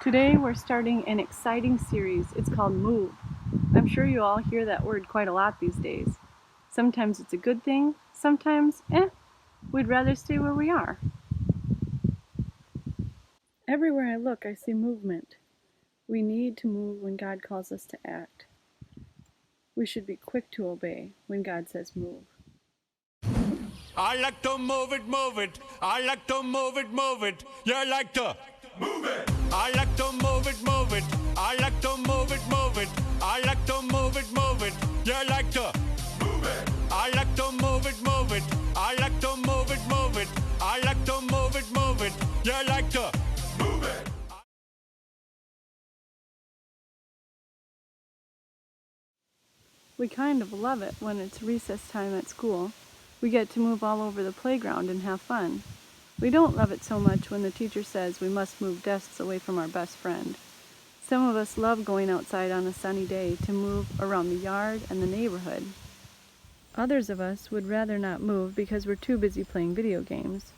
Today we're starting an exciting series. It's called Move. I'm sure you all hear that word quite a lot these days. Sometimes it's a good thing, sometimes, we'd rather stay where we are. Everywhere I look, I see movement. We need to move when God calls us to act. We should be quick to obey when God says move. I like to move it, move it. I like to move it, move it. You like to move it. I like to move it, move it. I like to move it, move it. I like to move it, move it. You like to move it. I like to move it, move it. I like to move it, move it. I like to move it, move it. You like to move it. We kind of love it when it's recess time at school. We get to move all over the playground and have fun. We don't love it so much when the teacher says we must move desks away from our best friend. Some of us love going outside on a sunny day to move around the yard and the neighborhood. Others of us would rather not move because we're too busy playing video games.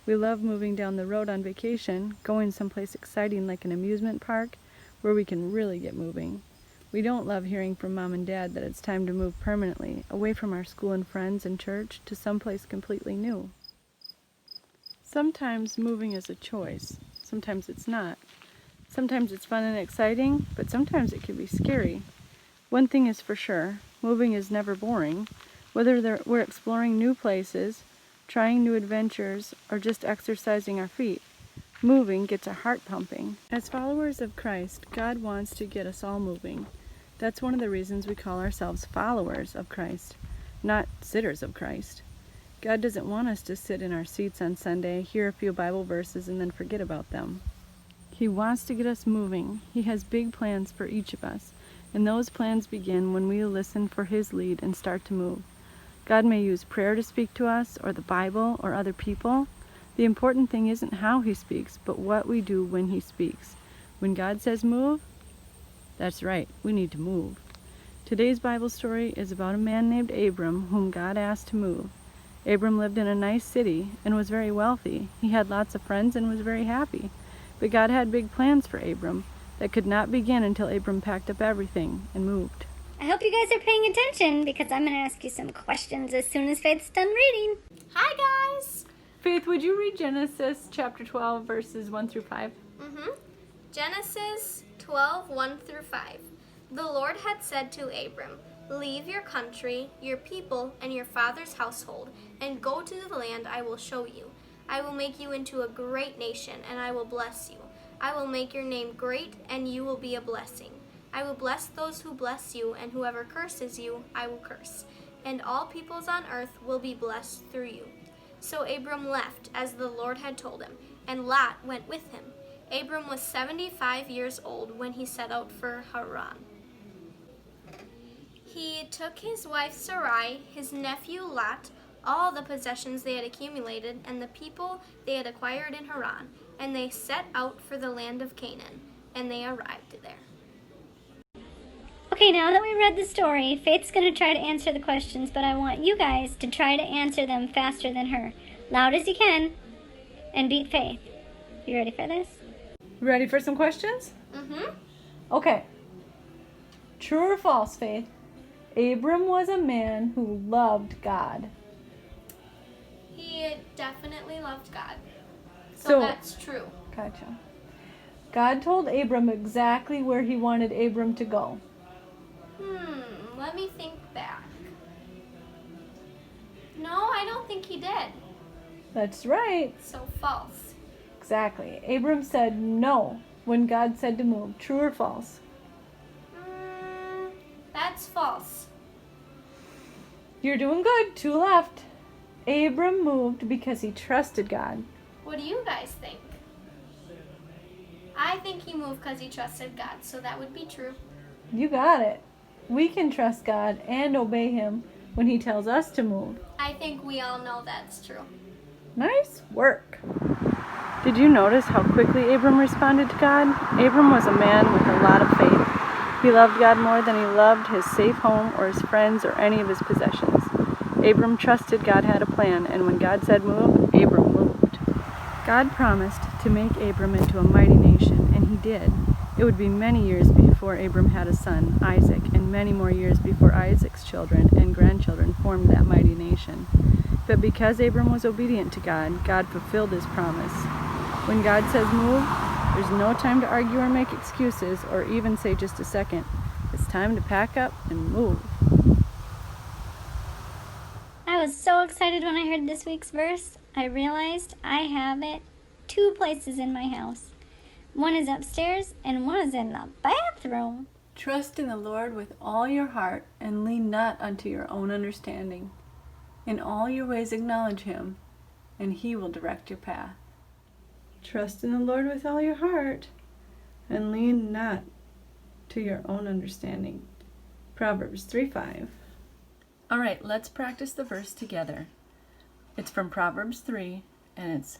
We love moving down the road on vacation, going someplace exciting like an amusement park where we can really get moving. We don't love hearing from Mom and Dad that it's time to move permanently, away from our school and friends and church, to someplace completely new. Sometimes moving is a choice. Sometimes it's not. Sometimes it's fun and exciting, but sometimes it can be scary. One thing is for sure, moving is never boring. Whether we're exploring new places, trying new adventures, or just exercising our feet, moving gets our heart pumping. As followers of Christ, God wants to get us all moving. That's one of the reasons we call ourselves followers of Christ, not sitters of Christ. God doesn't want us to sit in our seats on Sunday, hear a few Bible verses, and then forget about them. He wants to get us moving. He has big plans for each of us, and those plans begin when we listen for His lead and start to move. God may use prayer to speak to us, or the Bible, or other people. The important thing isn't how He speaks, but what we do when He speaks. When God says move, that's right, we need to move. Today's Bible story is about a man named Abram whom God asked to move. Abram lived in a nice city and was very wealthy. He had lots of friends and was very happy. But God had big plans for Abram that could not begin until Abram packed up everything and moved. I hope you guys are paying attention because I'm going to ask you some questions as soon as Faith's done reading. Hi, guys! Faith, would you read Genesis chapter 12, verses 1 through 5? Genesis 12, 1 through 5. The Lord had said to Abram, "Leave your country, your people, and your father's household, and go to the land I will show you. I will make you into a great nation, and I will bless you. I will make your name great, and you will be a blessing. I will bless those who bless you, and whoever curses you, I will curse. And all peoples on earth will be blessed through you." So Abram left, as the Lord had told him, and Lot went with him. Abram was 75 years old when he set out for Haran. He took his wife Sarai, his nephew Lot, all the possessions they had accumulated, and the people they had acquired in Haran, and they set out for the land of Canaan, and they arrived there. Okay, now that we read the story, Faith's going to try to answer the questions, but I want you guys to try to answer them faster than her. Loud as you can, and beat Faith. You ready for this? Ready for some questions? Okay. True or false, Faith? Abram was a man who loved God. He definitely loved God. So So that's true. Gotcha. God told Abram exactly where He wanted Abram to go. Let me think back. No, I don't think he did. That's right. So false. Exactly. Abram said no when God said to move. True or false? That's false. You're doing good. 2 left. Abram moved because he trusted God. What do you guys think? I think he moved because he trusted God, so that would be true. You got it. We can trust God and obey Him when He tells us to move. I think we all know that's true. Nice work. Did you notice how quickly Abram responded to God? Abram was a man with a lot of faith. He loved God more than he loved his safe home or his friends or any of his possessions. Abram trusted God had a plan, and when God said move, Abram moved. God promised to make Abram into a mighty nation, and he did. It would be many years before Abram had a son, Isaac, and many more years before Isaac's children and grandchildren formed that mighty nation. But because Abram was obedient to God, God fulfilled his promise. When God says move, there's no time to argue or make excuses or even say just a second. It's time to pack up and move. I was so excited when I heard this week's verse. I realized I have it 2 places in my house. One is upstairs and one is in the bathroom. Trust in the Lord with all your heart and lean not unto your own understanding. In all your ways acknowledge him, and he will direct your path. Trust in the Lord with all your heart and lean not to your own understanding. Proverbs 3:5. All right, let's practice the verse together. It's from Proverbs 3, and it's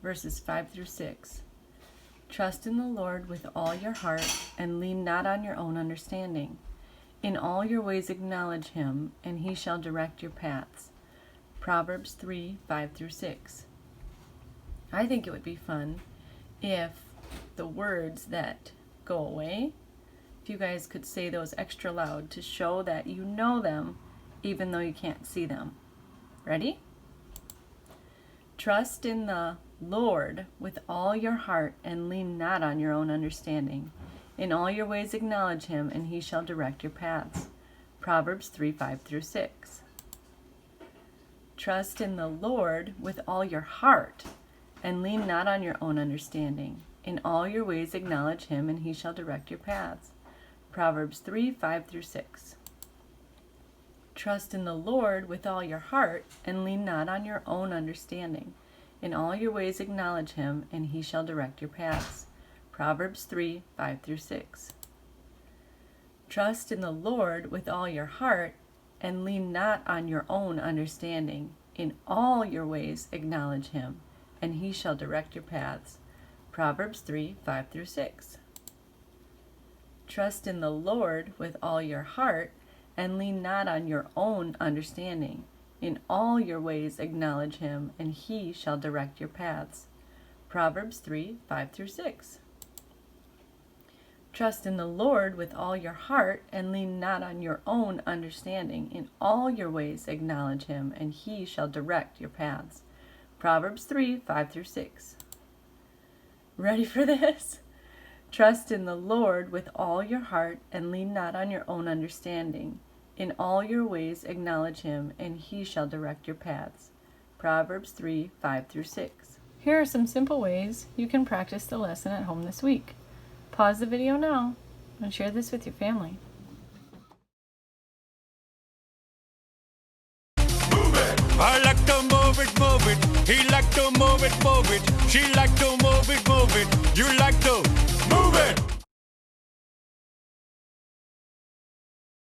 verses 5 through 6. Trust in the Lord with all your heart and lean not on your own understanding. In all your ways acknowledge him, and he shall direct your paths. Proverbs 3, 5 through 6. I think it would be fun if the words that go away, if you guys could say those extra loud to show that you know them even though you can't see them. Ready? Trust in the Lord with all your heart and lean not on your own understanding. In all your ways acknowledge him, and he shall direct your paths. Proverbs 3, 5 through 6. Trust in the Lord with all your heart and lean not on your own understanding. In all your ways acknowledge him, and he shall direct your paths. Proverbs 3, 5 through 6. Trust in the Lord with all your heart and lean not on your own understanding. In all your ways acknowledge him, and he shall direct your paths. Proverbs 3, 5 through 6. Trust in the Lord with all your heart and lean not on your own understanding. In all your ways acknowledge him, and he shall direct your paths. Proverbs 3, 5 through 6. Trust in the Lord with all your heart and lean not on your own understanding. In all your ways acknowledge him, and he shall direct your paths. Proverbs 3, 5 through 6. Trust in the Lord with all your heart and lean not on your own understanding. In all your ways acknowledge him, and he shall direct your paths. Proverbs 3, 5 through 6. Ready for this? Trust in the Lord with all your heart and lean not on your own understanding. In all your ways acknowledge him, and he shall direct your paths. Proverbs 3, 5 through 6. Here are some simple ways you can practice the lesson at home this week. Pause the video now and share this with your family. I like to move it, move it. He like to move it, move it. She like to move it,